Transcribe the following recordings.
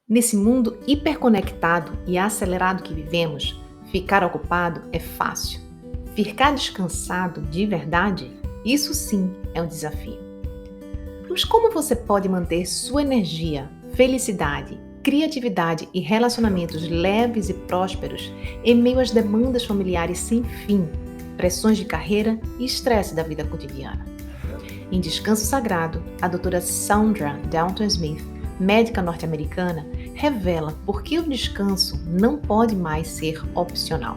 Nesse mundo hiperconectado e acelerado que vivemos, ficar ocupado é fácil. Ficar descansado de verdade, isso sim é um desafio. Mas como você pode manter sua energia, felicidade, criatividade e relacionamentos leves e prósperos em meio às demandas familiares sem fim, pressões de carreira e estresse da vida cotidiana? Em Descanso Sagrado, a doutora Saundra Downton-Smith, médica norte-americana, revela por que o descanso não pode mais ser opcional.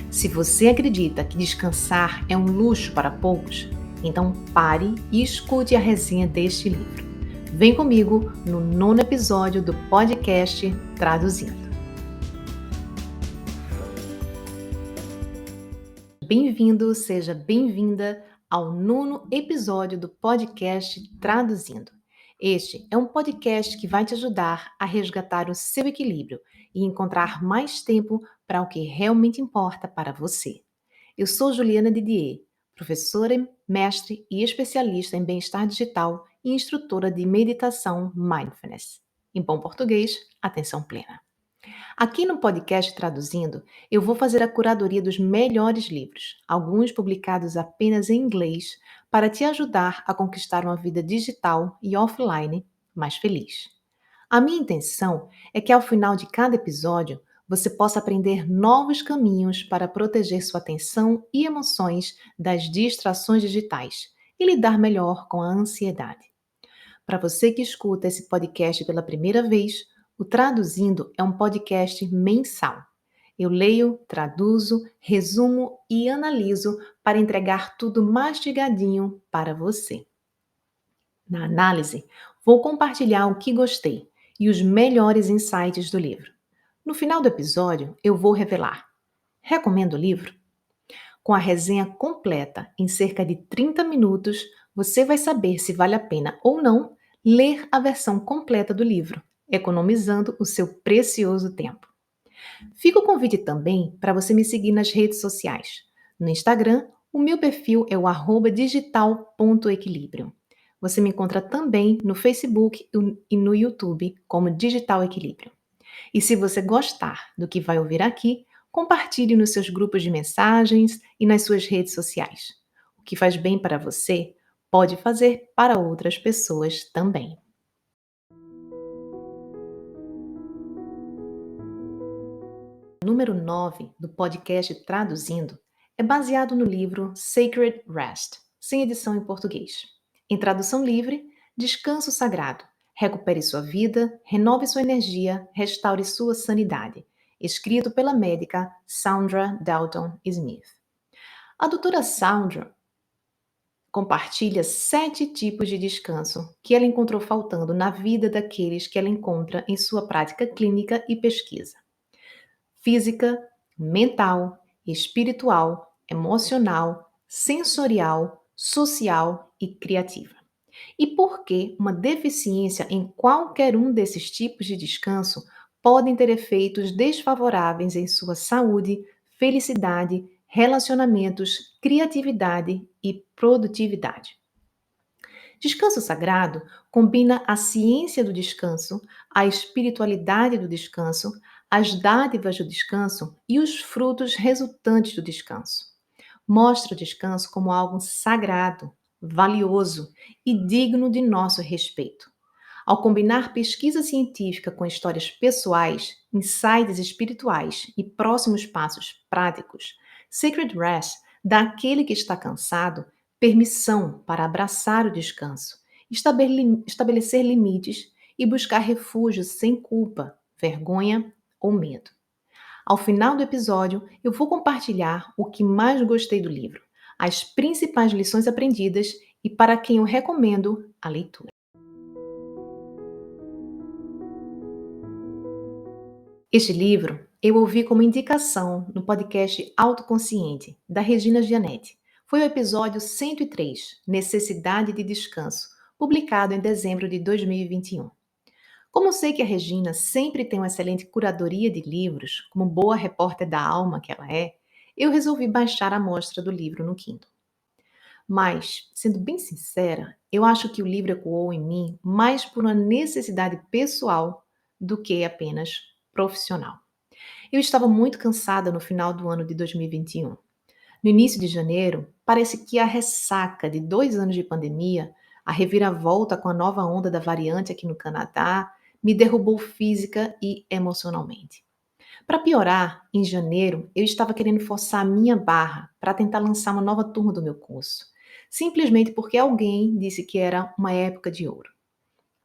Se você acredita que descansar é um luxo para poucos, então pare e escute a resenha deste livro. Vem comigo no 9º episódio do podcast Traduzindo. Bem-vindo, seja bem-vinda ao 9º episódio do podcast Traduzindo. Este é um podcast que vai te ajudar a resgatar o seu equilíbrio e encontrar mais tempo para o que realmente importa para você. Eu sou Juliana Didier, professora, mestre e especialista em bem-estar digital e instrutora de meditação Mindfulness. Em bom português, atenção plena. Aqui no podcast Traduzindo, eu vou fazer a curadoria dos melhores livros, alguns publicados apenas em inglês, para te ajudar a conquistar uma vida digital e offline mais feliz. A minha intenção é que ao final de cada episódio você possa aprender novos caminhos para proteger sua atenção e emoções das distrações digitais e lidar melhor com a ansiedade. Para você que escuta esse podcast pela primeira vez, o Traduzindo é um podcast mensal. Eu leio, traduzo, resumo e analiso para entregar tudo mastigadinho para você. Na análise, vou compartilhar o que gostei e os melhores insights do livro. No final do episódio, eu vou revelar: recomendo o livro? Com a resenha completa em cerca de 30 minutos, você vai saber se vale a pena ou não ler a versão completa do livro, economizando o seu precioso tempo. Fica o convite também para você me seguir nas redes sociais. No Instagram, o meu perfil é o @digital.equilíbrio. Você me encontra também no Facebook e no YouTube como Digital Equilíbrio. E se você gostar do que vai ouvir aqui, compartilhe nos seus grupos de mensagens e nas suas redes sociais. O que faz bem para você pode fazer para outras pessoas também. O número 9 do podcast Traduzindo é baseado no livro Sacred Rest, sem edição em português. Em tradução livre, Descanso Sagrado. Recupere sua vida, renove sua energia, restaure sua sanidade. Escrito pela médica Saundra Dalton Smith. A doutora Saundra compartilha 7 tipos de descanso que ela encontrou faltando na vida daqueles que ela encontra em sua prática clínica e pesquisa. Física, mental, espiritual, emocional, sensorial, social e criativa. E por que uma deficiência em qualquer um desses tipos de descanso podem ter efeitos desfavoráveis em sua saúde, felicidade, relacionamentos, criatividade e produtividade. Descanso sagrado combina a ciência do descanso, a espiritualidade do descanso, as dádivas do descanso e os frutos resultantes do descanso. Mostra o descanso como algo sagrado, valioso e digno de nosso respeito. Ao combinar pesquisa científica com histórias pessoais, insights espirituais e próximos passos práticos, Sacred Rest dá àquele que está cansado permissão para abraçar o descanso, estabelecer limites e buscar refúgio sem culpa, vergonha ou medo. Ao final do episódio, eu vou compartilhar o que mais gostei do livro, as principais lições aprendidas e para quem eu recomendo a leitura. Este livro eu ouvi como indicação no podcast Autoconsciente, da Regina Gianetti. Foi o episódio 103, Necessidade de Descanso, publicado em dezembro de 2021. Como eu sei que a Regina sempre tem uma excelente curadoria de livros, como boa repórter da alma que ela é, eu resolvi baixar a amostra do livro no Kindle. Mas, sendo bem sincera, eu acho que o livro ecoou em mim mais por uma necessidade pessoal do que apenas profissional. Eu estava muito cansada no final do ano de 2021. No início de janeiro, parece que a ressaca de 2 anos de pandemia, a reviravolta com a nova onda da variante aqui no Canadá, me derrubou física e emocionalmente. Para piorar, em janeiro, eu estava querendo forçar a minha barra para tentar lançar uma nova turma do meu curso, simplesmente porque alguém disse que era uma época de ouro.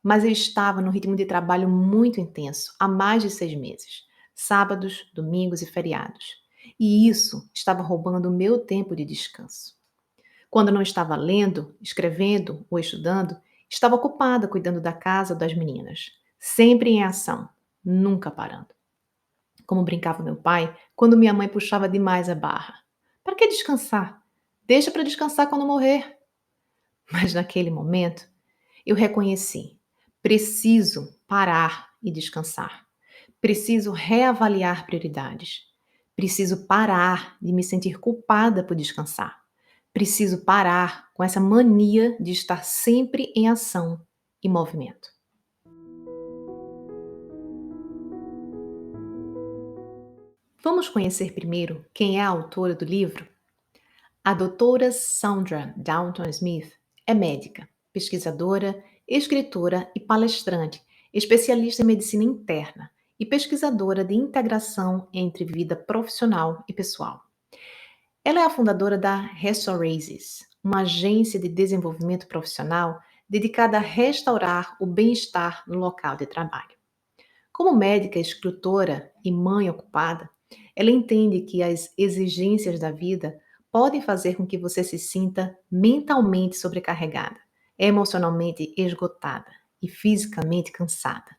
Mas eu estava num ritmo de trabalho muito intenso há mais de 6 meses, sábados, domingos e feriados. E isso estava roubando o meu tempo de descanso. Quando eu não estava lendo, escrevendo ou estudando, estava ocupada cuidando da casa ou das meninas, sempre em ação, nunca parando. Como brincava meu pai, quando minha mãe puxava demais a barra. Para que descansar? Deixa para descansar quando morrer. Mas naquele momento, eu reconheci: preciso parar e descansar. Preciso reavaliar prioridades. Preciso parar de me sentir culpada por descansar. Preciso parar com essa mania de estar sempre em ação e movimento. Vamos conhecer primeiro quem é a autora do livro? A doutora Sandra Downton Smith é médica, pesquisadora, escritora e palestrante, especialista em medicina interna e pesquisadora de integração entre vida profissional e pessoal. Ela é a fundadora da Restorases, uma agência de desenvolvimento profissional dedicada a restaurar o bem-estar no local de trabalho. Como médica, escritora e mãe ocupada, ela entende que as exigências da vida podem fazer com que você se sinta mentalmente sobrecarregada, emocionalmente esgotada e fisicamente cansada.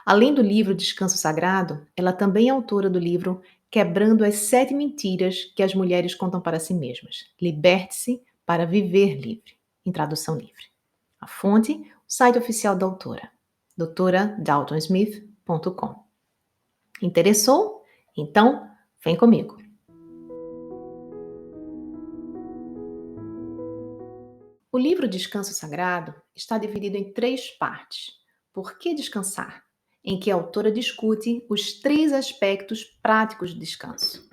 Além do livro Descanso Sagrado, ela também é autora do livro Quebrando as 7 Mentiras que as Mulheres Contam para Si Mesmas. Liberte-se para viver livre, em tradução livre. A fonte, o site oficial da autora, doutoradaltonsmith.com. Interessou? Então, vem comigo. O livro Descanso Sagrado está dividido em 3 partes. Por que descansar? Em que a autora discute os 3 aspectos práticos do descanso.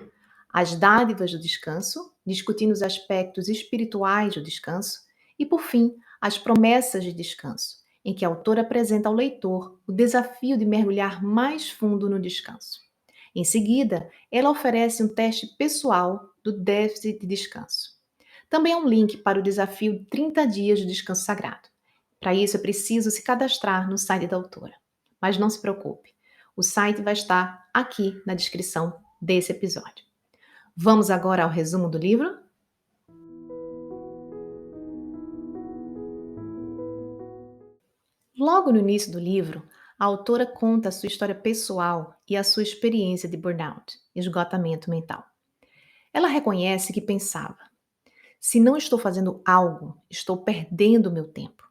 As dádivas do descanso, discutindo os aspectos espirituais do descanso. E, por fim, as promessas de descanso, em que a autora apresenta ao leitor o desafio de mergulhar mais fundo no descanso. Em seguida, ela oferece um teste pessoal do déficit de descanso. Também há um link para o desafio 30 dias de descanso sagrado. Para isso, é preciso se cadastrar no site da autora. Mas não se preocupe, o site vai estar aqui na descrição desse episódio. Vamos agora ao resumo do livro? Logo no início do livro, a autora conta a sua história pessoal e a sua experiência de burnout, esgotamento mental. Ela reconhece que pensava: se não estou fazendo algo, estou perdendo o meu tempo.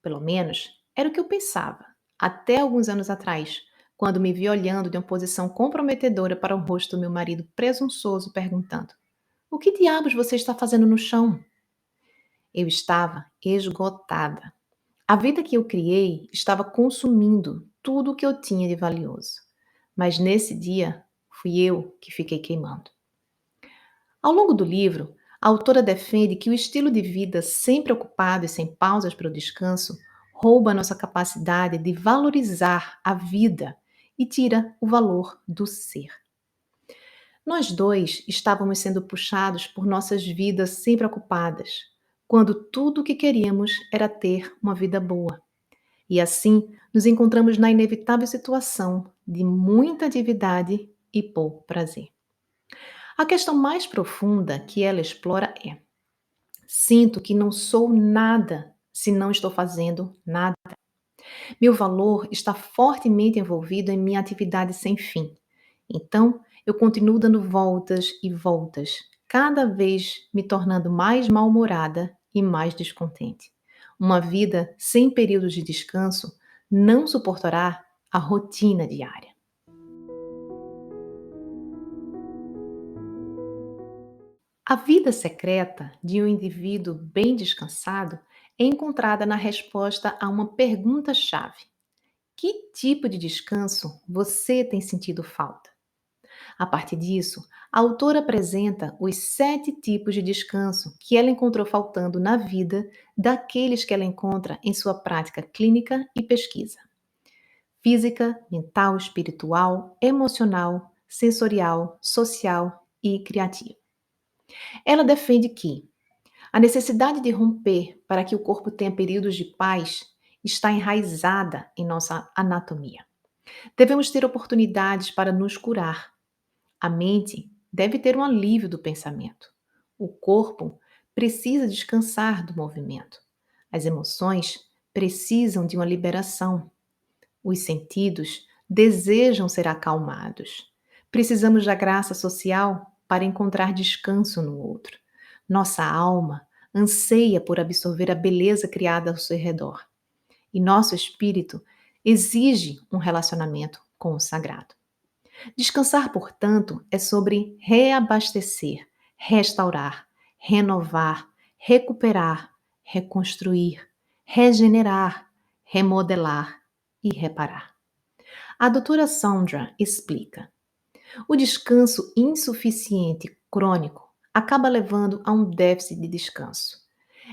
Pelo menos era o que eu pensava, até alguns anos atrás, quando me vi olhando de uma posição comprometedora para o rosto do meu marido presunçoso, perguntando: o que diabos você está fazendo no chão? Eu estava esgotada. A vida que eu criei estava consumindo tudo o que eu tinha de valioso. Mas nesse dia, fui eu que fiquei queimando. Ao longo do livro, a autora defende que o estilo de vida sempre ocupado e sem pausas para o descanso rouba a nossa capacidade de valorizar a vida e tira o valor do ser. Nós dois estávamos sendo puxados por nossas vidas sempre ocupadas, quando tudo o que queríamos era ter uma vida boa. E assim nos encontramos na inevitável situação de muita atividade e pouco prazer. A questão mais profunda que ela explora é: sinto que não sou nada se não estou fazendo nada. Meu valor está fortemente envolvido em minha atividade sem fim. Então, eu continuo dando voltas e voltas, cada vez me tornando mais mal-humorada e mais descontente. Uma vida sem períodos de descanso não suportará a rotina diária. A vida secreta de um indivíduo bem descansado é encontrada na resposta a uma pergunta-chave: que tipo de descanso você tem sentido falta. A partir disso, a autora apresenta os 7 tipos de descanso que ela encontrou faltando na vida daqueles que ela encontra em sua prática clínica e pesquisa: física, mental, espiritual, emocional, sensorial, social e criativa. Ela defende que a necessidade de romper para que o corpo tenha períodos de paz está enraizada em nossa anatomia. Devemos ter oportunidades para nos curar. A mente deve ter um alívio do pensamento. O corpo precisa descansar do movimento. As emoções precisam de uma liberação. Os sentidos desejam ser acalmados. Precisamos da graça social para encontrar descanso no outro. Nossa alma anseia por absorver a beleza criada ao seu redor. E nosso espírito exige um relacionamento com o sagrado. Descansar, portanto, é sobre reabastecer, restaurar, renovar, recuperar, reconstruir, regenerar, remodelar e reparar. A doutora Sandra explica: o descanso insuficiente crônico acaba levando a um déficit de descanso.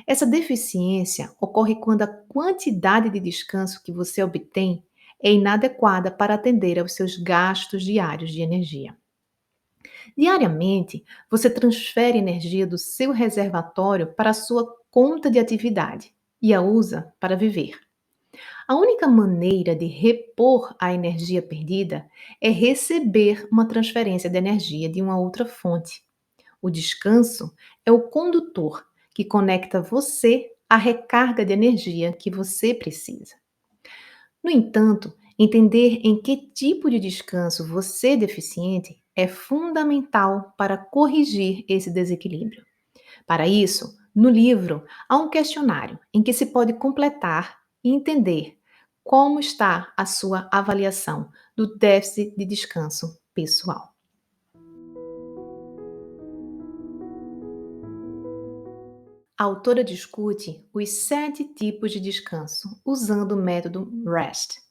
Essa deficiência ocorre quando a quantidade de descanso que você obtém é inadequada para atender aos seus gastos diários de energia. Diariamente, você transfere energia do seu reservatório para a sua conta de atividade e a usa para viver. A única maneira de repor a energia perdida é receber uma transferência de energia de uma outra fonte. O descanso é o condutor que conecta você à recarga de energia que você precisa. No entanto, entender em que tipo de descanso você é deficiente é fundamental para corrigir esse desequilíbrio. Para isso, no livro, há um questionário em que se pode completar e entender como está a sua avaliação do déficit de descanso pessoal. A autora discute os 7 tipos de descanso usando o método REST,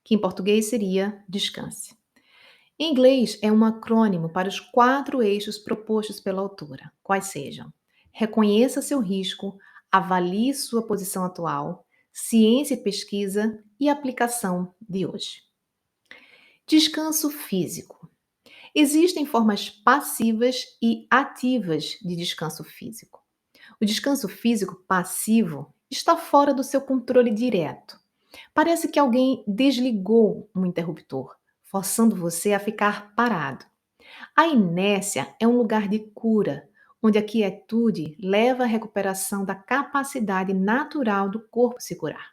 que em português seria descanse. Em inglês, é um acrônimo para os 4 eixos propostos pela autora, quais sejam: reconheça seu risco, avalie sua posição atual, ciência e pesquisa e aplicação de hoje. Descanso físico. Existem formas passivas e ativas de descanso físico. O descanso físico passivo está fora do seu controle direto. Parece que alguém desligou um interruptor, forçando você a ficar parado. A inércia é um lugar de cura, onde a quietude leva à recuperação da capacidade natural do corpo se curar.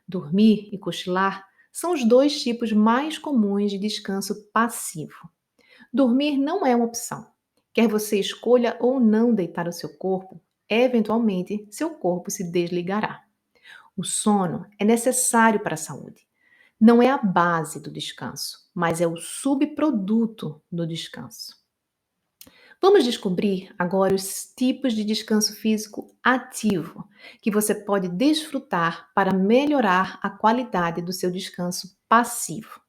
Dormir e cochilar são os 2 tipos mais comuns de descanso passivo. Dormir não é uma opção. Quer você escolha ou não deitar o seu corpo, eventualmente seu corpo se desligará. O sono é necessário para a saúde. Não é a base do descanso, mas é o subproduto do descanso. Vamos descobrir agora os tipos de descanso físico ativo que você pode desfrutar para melhorar a qualidade do seu descanso passivo.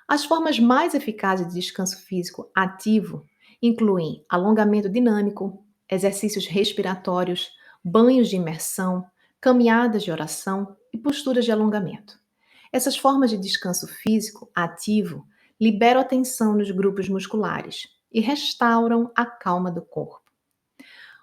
As formas mais eficazes de descanso físico ativo incluem alongamento dinâmico, exercícios respiratórios, banhos de imersão, caminhadas de oração e posturas de alongamento. Essas formas de descanso físico ativo liberam a tensão nos grupos musculares e restauram a calma do corpo.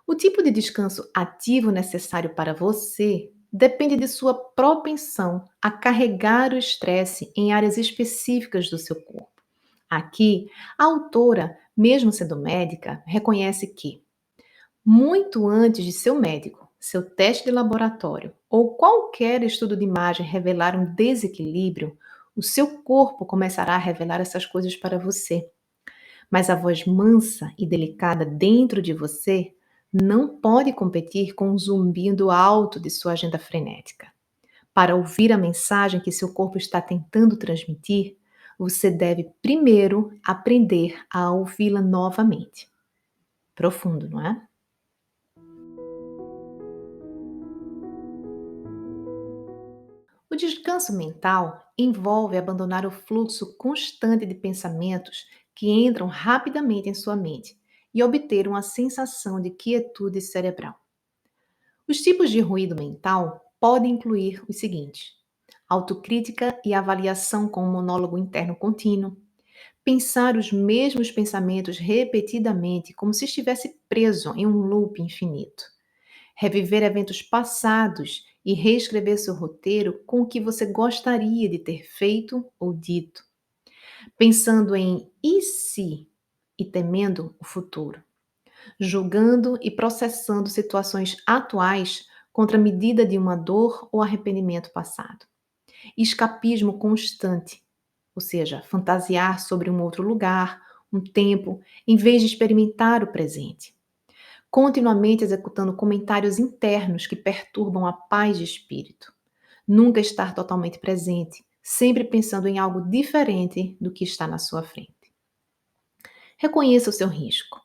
O tipo de descanso ativo necessário para você depende de sua propensão a carregar o estresse em áreas específicas do seu corpo. Aqui, a autora, mesmo sendo médica, reconhece que, muito antes de seu médico, seu teste de laboratório ou qualquer estudo de imagem revelar um desequilíbrio, o seu corpo começará a revelar essas coisas para você. Mas a voz mansa e delicada dentro de você não pode competir com o zumbido alto de sua agenda frenética. Para ouvir a mensagem que seu corpo está tentando transmitir, você deve primeiro aprender a ouvi-la novamente. Profundo, não é? O descanso mental envolve abandonar o fluxo constante de pensamentos que entram rapidamente em sua mente e obter uma sensação de quietude cerebral. Os tipos de ruído mental podem incluir os seguintes: autocrítica e avaliação com um monólogo interno contínuo, pensar os mesmos pensamentos repetidamente como se estivesse preso em um loop infinito, reviver eventos passados e reescrever seu roteiro com o que você gostaria de ter feito ou dito, pensando em e se e temendo o futuro, julgando e processando situações atuais contra a medida de uma dor ou arrependimento passado. Escapismo constante, ou seja, fantasiar sobre um outro lugar, um tempo, em vez de experimentar o presente. Continuamente executando comentários internos que perturbam a paz de espírito. Nunca estar totalmente presente, sempre pensando em algo diferente do que está na sua frente. Reconheça o seu risco.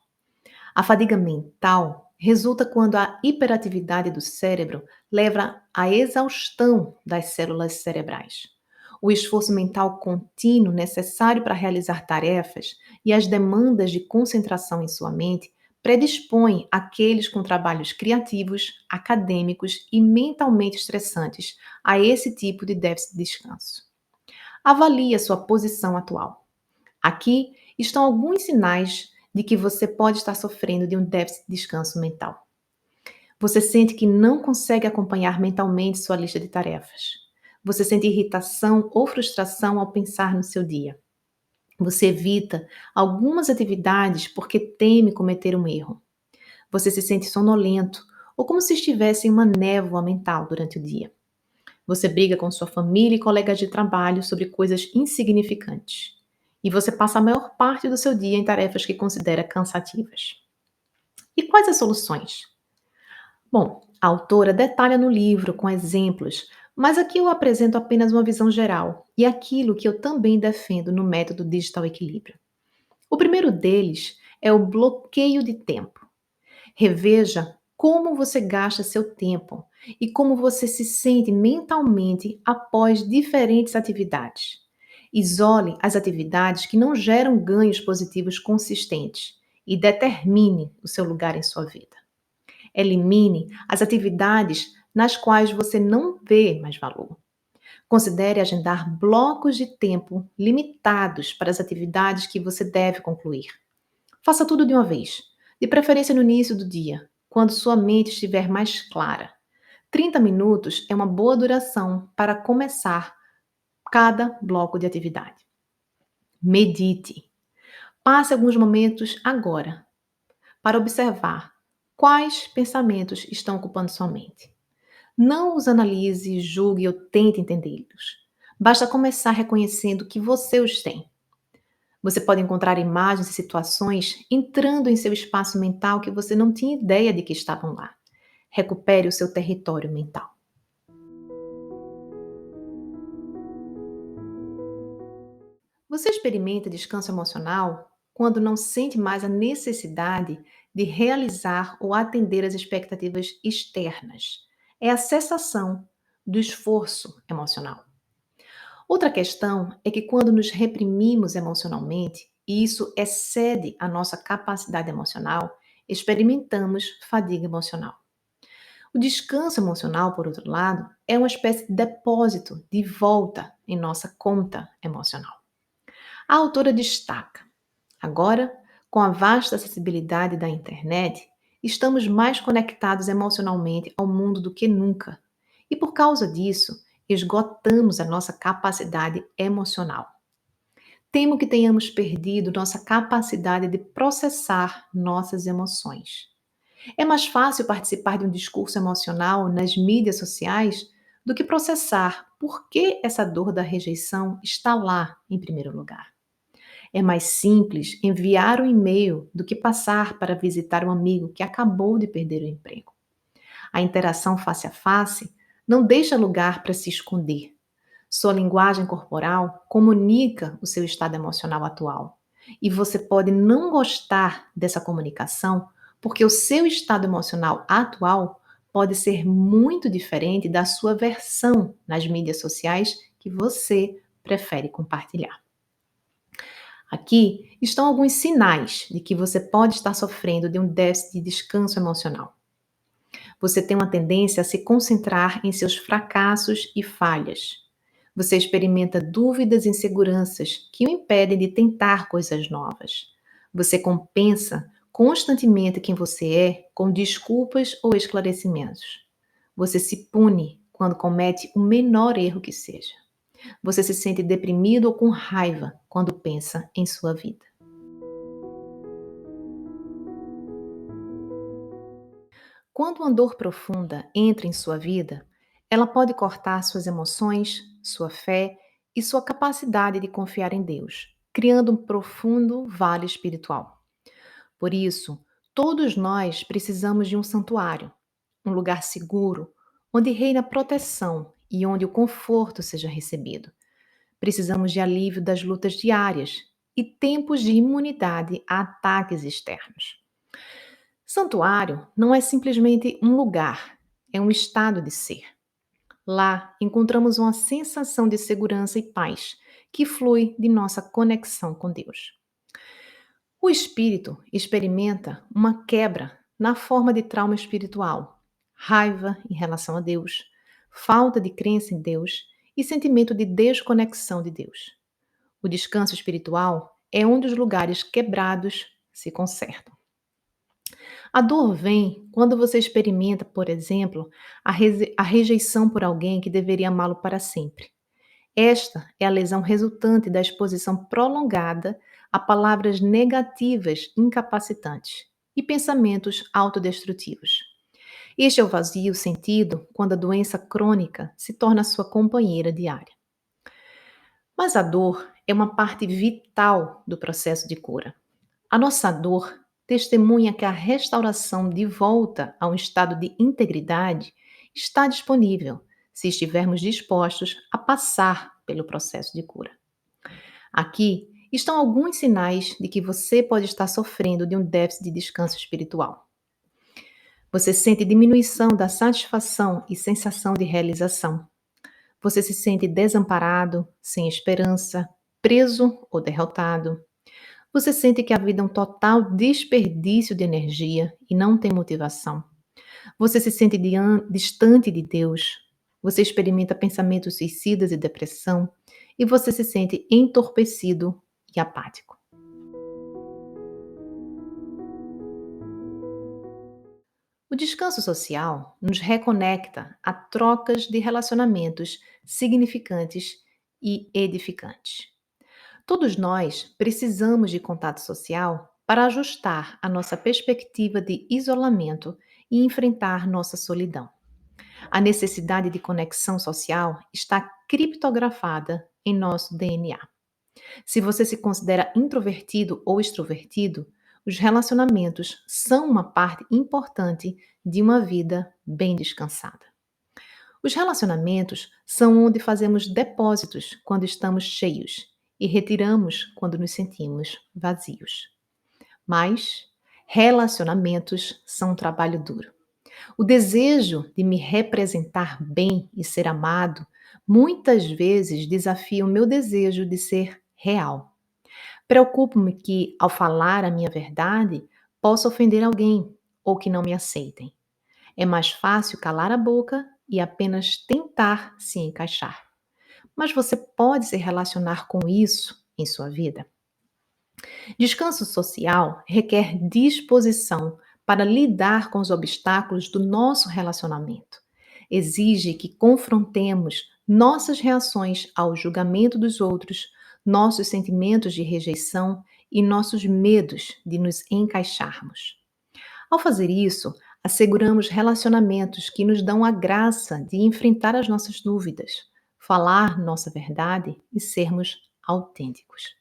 A fadiga mental resulta quando a hiperatividade do cérebro leva à exaustão das células cerebrais. O esforço mental contínuo necessário para realizar tarefas e as demandas de concentração em sua mente predispõem aqueles com trabalhos criativos, acadêmicos e mentalmente estressantes a esse tipo de déficit de descanso. Avalie a sua posição atual. Aqui estão alguns sinais de que você pode estar sofrendo de um déficit de descanso mental. Você sente que não consegue acompanhar mentalmente sua lista de tarefas. Você sente irritação ou frustração ao pensar no seu dia. Você evita algumas atividades porque teme cometer um erro. Você se sente sonolento ou como se estivesse em uma névoa mental durante o dia. Você briga com sua família e colegas de trabalho sobre coisas insignificantes. E você passa a maior parte do seu dia em tarefas que considera cansativas. E quais as soluções? Bom, a autora detalha no livro com exemplos, mas aqui eu apresento apenas uma visão geral e aquilo que eu também defendo no método Digital Equilíbrio. O primeiro deles é o bloqueio de tempo. Reveja como você gasta seu tempo e como você se sente mentalmente após diferentes atividades. Isole as atividades que não geram ganhos positivos consistentes e determine o seu lugar em sua vida. Elimine as atividades nas quais você não vê mais valor. Considere agendar blocos de tempo limitados para as atividades que você deve concluir. Faça tudo de uma vez, de preferência no início do dia, quando sua mente estiver mais clara. 30 minutos é uma boa duração para começar cada bloco de atividade. Medite. Passe alguns momentos agora para observar quais pensamentos estão ocupando sua mente. Não os analise, julgue ou tente entendê-los. Basta começar reconhecendo que você os tem. Você pode encontrar imagens e situações entrando em seu espaço mental que você não tinha ideia de que estavam lá. Recupere o seu território mental. Você experimenta descanso emocional quando não sente mais a necessidade de realizar ou atender às expectativas externas. É a cessação do esforço emocional. Outra questão é que quando nos reprimimos emocionalmente, e isso excede a nossa capacidade emocional, experimentamos fadiga emocional. O descanso emocional, por outro lado, é uma espécie de depósito de volta em nossa conta emocional. A autora destaca: agora, com a vasta acessibilidade da internet, estamos mais conectados emocionalmente ao mundo do que nunca. E por causa disso, esgotamos a nossa capacidade emocional. Temo que tenhamos perdido nossa capacidade de processar nossas emoções. É mais fácil participar de um discurso emocional nas mídias sociais do que processar por que essa dor da rejeição está lá em primeiro lugar. É mais simples enviar um e-mail do que passar para visitar um amigo que acabou de perder o emprego. A interação face a face não deixa lugar para se esconder. Sua linguagem corporal comunica o seu estado emocional atual. E você pode não gostar dessa comunicação porque o seu estado emocional atual pode ser muito diferente da sua versão nas mídias sociais que você prefere compartilhar. Aqui estão alguns sinais de que você pode estar sofrendo de um déficit de descanso emocional. Você tem uma tendência a se concentrar em seus fracassos e falhas. Você experimenta dúvidas e inseguranças que o impedem de tentar coisas novas. Você compensa constantemente quem você é com desculpas ou esclarecimentos. Você se pune quando comete o menor erro que seja. Você se sente deprimido ou com raiva quando pensa em sua vida. Quando uma dor profunda entra em sua vida, ela pode cortar suas emoções, sua fé e sua capacidade de confiar em Deus, criando um profundo vale espiritual. Por isso, todos nós precisamos de um santuário, um lugar seguro, onde reina proteção e onde o conforto seja recebido. Precisamos de alívio das lutas diárias e tempos de imunidade a ataques externos. Santuário não é simplesmente um lugar, é um estado de ser. Lá encontramos uma sensação de segurança e paz que flui de nossa conexão com Deus. O espírito experimenta uma quebra na forma de trauma espiritual, raiva em relação a Deus, falta de crença em Deus e sentimento de desconexão de Deus. O descanso espiritual é um dos lugares quebrados se consertam. A dor vem quando você experimenta, por exemplo, a rejeição por alguém que deveria amá-lo para sempre. Esta é a lesão resultante da exposição prolongada a palavras negativas incapacitantes e pensamentos autodestrutivos. Este é o vazio sentido quando a doença crônica se torna sua companheira diária. Mas a dor é uma parte vital do processo de cura. A nossa dor testemunha que a restauração de volta a um estado de integridade está disponível se estivermos dispostos a passar pelo processo de cura. Aqui estão alguns sinais de que você pode estar sofrendo de um déficit de descanso espiritual. Você sente diminuição da satisfação e sensação de realização. Você se sente desamparado, sem esperança, preso ou derrotado. Você sente que a vida é um total desperdício de energia e não tem motivação. Você se sente distante de Deus. Você experimenta pensamentos suicidas e depressão. E você se sente entorpecido e apático. O descanso social nos reconecta a trocas de relacionamentos significantes e edificantes. Todos nós precisamos de contato social para ajustar a nossa perspectiva de isolamento e enfrentar nossa solidão. A necessidade de conexão social está criptografada em nosso DNA. Se você se considera introvertido ou extrovertido, os relacionamentos são uma parte importante de uma vida bem descansada. Os relacionamentos são onde fazemos depósitos quando estamos cheios e retiramos quando nos sentimos vazios. Mas relacionamentos são um trabalho duro. O desejo de me representar bem e ser amado muitas vezes desafia o meu desejo de ser real. Preocupo-me que, ao falar a minha verdade, possa ofender alguém ou que não me aceitem. É mais fácil calar a boca e apenas tentar se encaixar. Mas você pode se relacionar com isso em sua vida? Descanso social requer disposição para lidar com os obstáculos do nosso relacionamento. Exige que confrontemos nossas reações ao julgamento dos outros, nossos sentimentos de rejeição e nossos medos de nos encaixarmos. Ao fazer isso, asseguramos relacionamentos que nos dão a graça de enfrentar as nossas dúvidas, falar nossa verdade e sermos autênticos.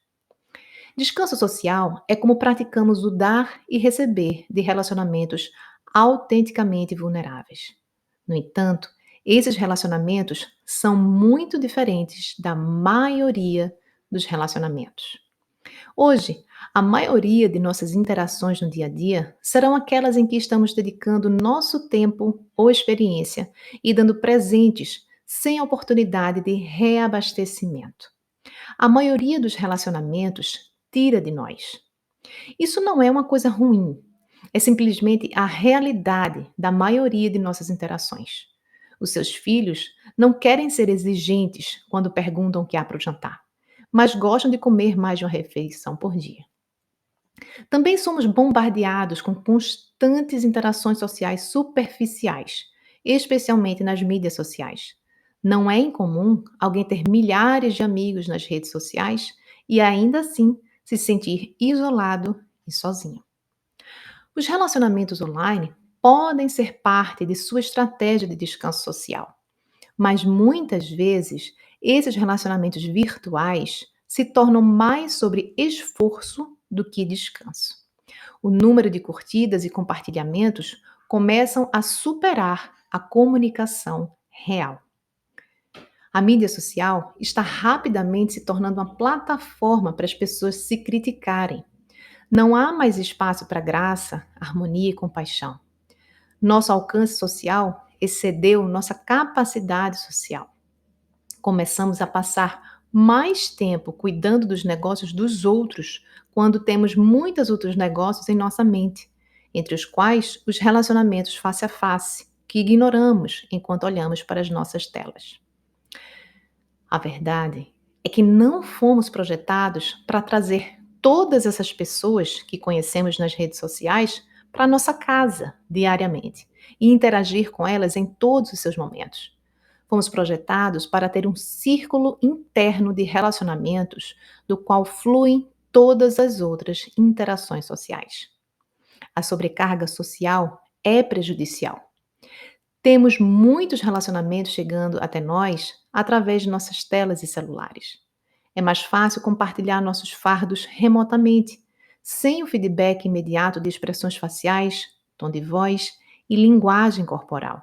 Descanso social é como praticamos o dar e receber de relacionamentos autenticamente vulneráveis. No entanto, esses relacionamentos são muito diferentes da maioria dos relacionamentos. Hoje, a maioria de nossas interações no dia a dia serão aquelas em que estamos dedicando nosso tempo ou experiência e dando presentes sem oportunidade de reabastecimento. A maioria dos relacionamentos tira de nós. Isso não é uma coisa ruim, é simplesmente a realidade da maioria de nossas interações. Os seus filhos não querem ser exigentes quando perguntam o que há para o jantar, mas gostam de comer mais de uma refeição por dia. Também somos bombardeados com constantes interações sociais superficiais, especialmente nas mídias sociais. Não é incomum alguém ter milhares de amigos nas redes sociais e ainda assim se sentir isolado e sozinho. Os relacionamentos online podem ser parte de sua estratégia de descanso social, mas muitas vezes esses relacionamentos virtuais se tornam mais sobre esforço do que descanso. O número de curtidas e compartilhamentos começam a superar a comunicação real. A mídia social está rapidamente se tornando uma plataforma para as pessoas se criticarem. Não há mais espaço para graça, harmonia e compaixão. Nosso alcance social excedeu nossa capacidade social. Começamos a passar mais tempo cuidando dos negócios dos outros quando temos muitos outros negócios em nossa mente, entre os quais os relacionamentos face a face, que ignoramos enquanto olhamos para as nossas telas. A verdade é que não fomos projetados para trazer todas essas pessoas que conhecemos nas redes sociais para a nossa casa diariamente e interagir com elas em todos os seus momentos. Fomos projetados para ter um círculo interno de relacionamentos do qual fluem todas as outras interações sociais. A sobrecarga social é prejudicial. Temos muitos relacionamentos chegando até nós através de nossas telas e celulares. É mais fácil compartilhar nossos fardos remotamente, sem o feedback imediato de expressões faciais, tom de voz e linguagem corporal.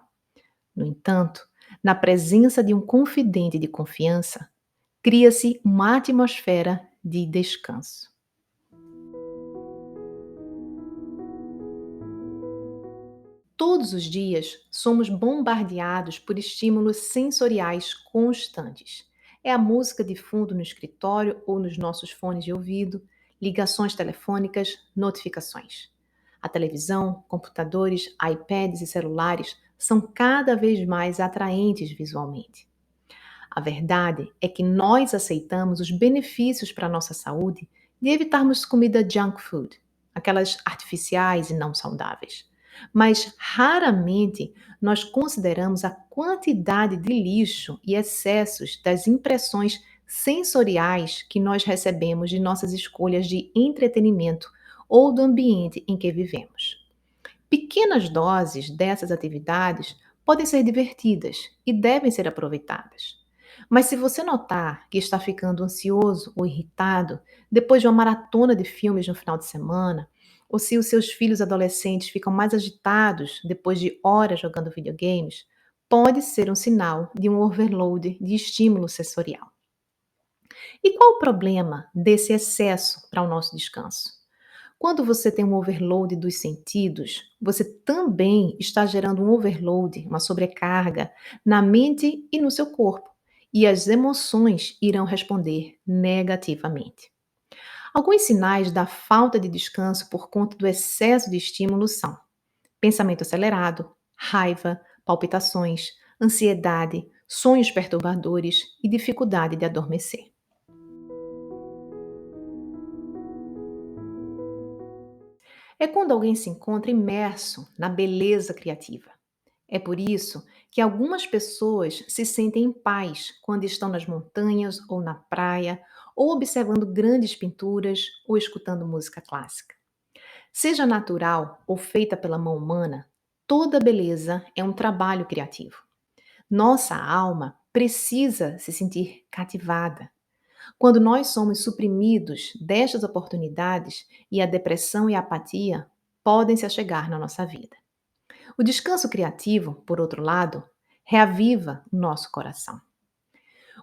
No entanto, na presença de um confidente de confiança, cria-se uma atmosfera de descanso. Todos os dias somos bombardeados por estímulos sensoriais constantes. É a música de fundo no escritório ou nos nossos fones de ouvido, ligações telefônicas, notificações. A televisão, computadores, iPads e celulares são cada vez mais atraentes visualmente. A verdade é que nós aceitamos os benefícios para a nossa saúde de evitarmos comida junk food, aquelas artificiais e não saudáveis. Mas raramente nós consideramos a quantidade de lixo e excessos das impressões sensoriais que nós recebemos de nossas escolhas de entretenimento ou do ambiente em que vivemos. Pequenas doses dessas atividades podem ser divertidas e devem ser aproveitadas. Mas se você notar que está ficando ansioso ou irritado depois de uma maratona de filmes no final de semana, ou se os seus filhos adolescentes ficam mais agitados depois de horas jogando videogames, pode ser um sinal de um overload de estímulo sensorial. E qual o problema desse excesso para o nosso descanso? Quando você tem um overload dos sentidos, você também está gerando um overload, uma sobrecarga na mente e no seu corpo, e as emoções irão responder negativamente. Alguns sinais da falta de descanso por conta do excesso de estímulo são pensamento acelerado, raiva, palpitações, ansiedade, sonhos perturbadores e dificuldade de adormecer. É quando alguém se encontra imerso na beleza criativa. É por isso que algumas pessoas se sentem em paz quando estão nas montanhas ou na praia, ou observando grandes pinturas ou escutando música clássica. Seja natural ou feita pela mão humana, toda beleza é um trabalho criativo. Nossa alma precisa se sentir cativada. Quando nós somos suprimidos destas oportunidades e a depressão e a apatia podem se achegar na nossa vida. O descanso criativo, por outro lado, reaviva o nosso coração.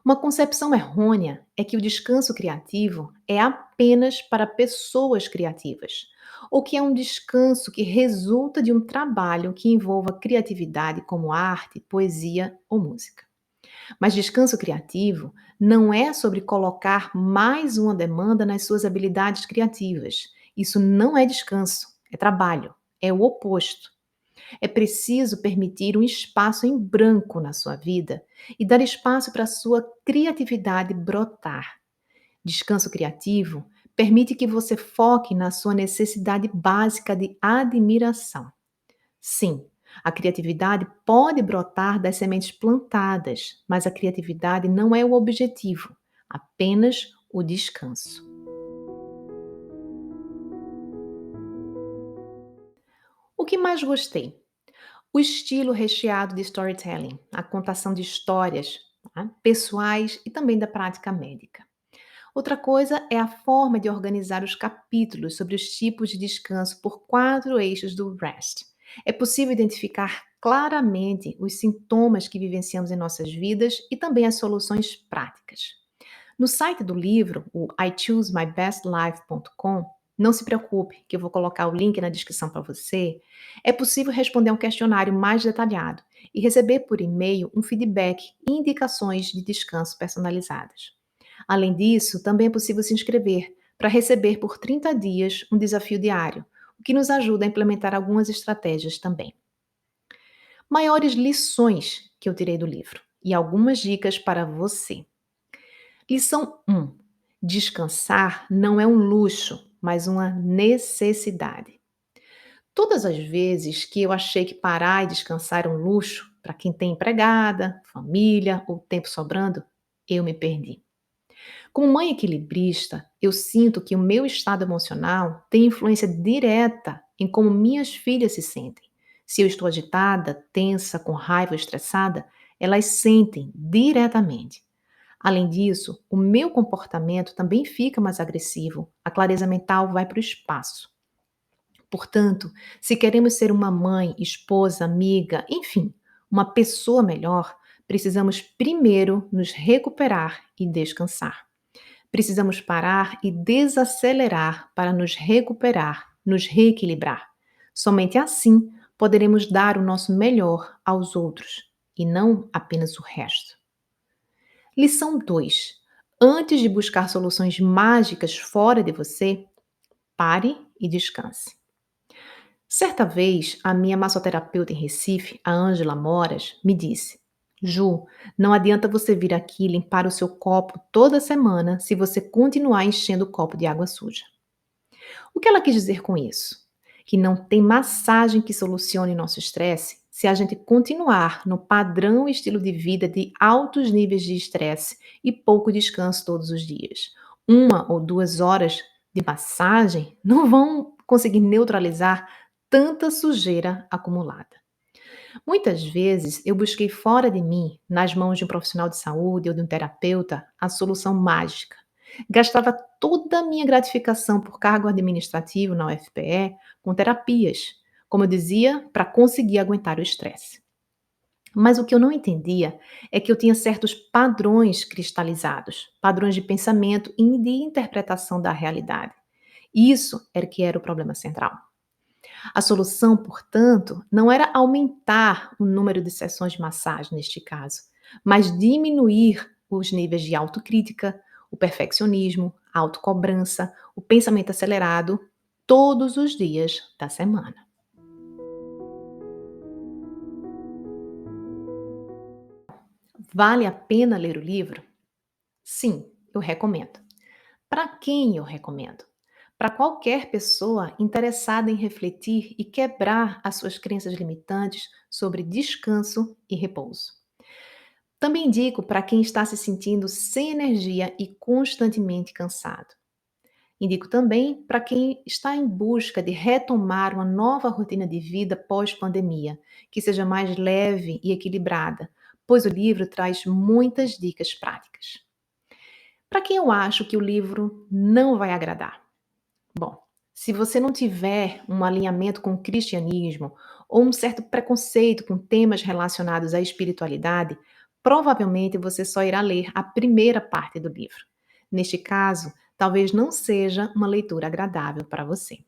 Uma concepção errônea é que o descanso criativo é apenas para pessoas criativas, ou que é um descanso que resulta de um trabalho que envolva criatividade como arte, poesia ou música. Mas descanso criativo não é sobre colocar mais uma demanda nas suas habilidades criativas. Isso não é descanso, é trabalho, é o oposto. É preciso permitir um espaço em branco na sua vida e dar espaço para a sua criatividade brotar. Descanso criativo permite que você foque na sua necessidade básica de admiração. Sim, a criatividade pode brotar das sementes plantadas, mas a criatividade não é o objetivo, apenas o descanso. O que mais gostei? O estilo recheado de storytelling, a contação de histórias, tá, pessoais e também da prática médica. Outra coisa é a forma de organizar os capítulos sobre os tipos de descanso por 4 eixos do REST. É possível identificar claramente os sintomas que vivenciamos em nossas vidas e também as soluções práticas. No site do livro, o ichoosemybestlife.com, não se preocupe, que eu vou colocar o link na descrição para você. É possível responder um questionário mais detalhado e receber por e-mail um feedback e indicações de descanso personalizadas. Além disso, também é possível se inscrever para receber por 30 dias um desafio diário, o que nos ajuda a implementar algumas estratégias também. Maiores lições que eu tirei do livro e algumas dicas para você. Lição 1: descansar não é um luxo, mas uma necessidade. Todas as vezes que eu achei que parar e descansar era um luxo, para quem tem empregada, família ou tempo sobrando, eu me perdi. Como mãe equilibrista, eu sinto que o meu estado emocional tem influência direta em como minhas filhas se sentem. Se eu estou agitada, tensa, com raiva ou estressada, elas sentem diretamente. Além disso, o meu comportamento também fica mais agressivo, a clareza mental vai para o espaço. Portanto, se queremos ser uma mãe, esposa, amiga, enfim, uma pessoa melhor, precisamos primeiro nos recuperar e descansar. Precisamos parar e desacelerar para nos recuperar, nos reequilibrar. Somente assim poderemos dar o nosso melhor aos outros e não apenas o resto. Lição 2: antes de buscar soluções mágicas fora de você, pare e descanse. Certa vez, a minha massoterapeuta em Recife, a Ângela Moras, me disse: Ju, não adianta você vir aqui limpar o seu copo toda semana se você continuar enchendo o copo de água suja. O que ela quis dizer com isso? Que não tem massagem que solucione nosso estresse se a gente continuar no padrão e estilo de vida de altos níveis de estresse e pouco descanso todos os dias. 1 ou 2 horas de massagem não vão conseguir neutralizar tanta sujeira acumulada. Muitas vezes eu busquei fora de mim, nas mãos de um profissional de saúde ou de um terapeuta, a solução mágica. Gastava toda a minha gratificação por cargo administrativo na UFPE com terapias, como eu dizia, para conseguir aguentar o estresse. Mas o que eu não entendia é que eu tinha certos padrões cristalizados, padrões de pensamento e de interpretação da realidade. Isso era que era o problema central. A solução, portanto, não era aumentar o número de sessões de massagem neste caso, mas diminuir os níveis de autocrítica, o perfeccionismo, a autocobrança, o pensamento acelerado todos os dias da semana. Vale a pena ler o livro? Sim, eu recomendo. Para quem eu recomendo? Para qualquer pessoa interessada em refletir e quebrar as suas crenças limitantes sobre descanso e repouso. Também indico para quem está se sentindo sem energia e constantemente cansado. Indico também para quem está em busca de retomar uma nova rotina de vida pós-pandemia, que seja mais leve e equilibrada, pois o livro traz muitas dicas práticas. Para quem eu acho que o livro não vai agradar? Bom, se você não tiver um alinhamento com o cristianismo ou um certo preconceito com temas relacionados à espiritualidade, Provavelmente você só irá ler a primeira parte do livro. Neste caso, talvez não seja uma leitura agradável para você.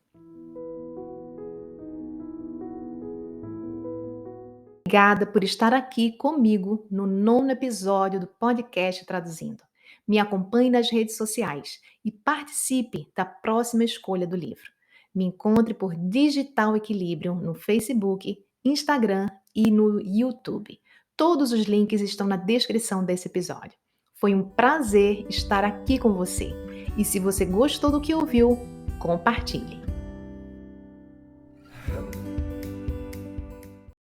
Obrigada por estar aqui comigo no nono episódio do podcast Traduzindo. Me acompanhe nas redes sociais e participe da próxima escolha do livro. Me encontre por Digital Equilíbrio no Facebook, Instagram e no YouTube. Todos os links estão na descrição desse episódio. Foi um prazer estar aqui com você. E se você gostou do que ouviu, compartilhe.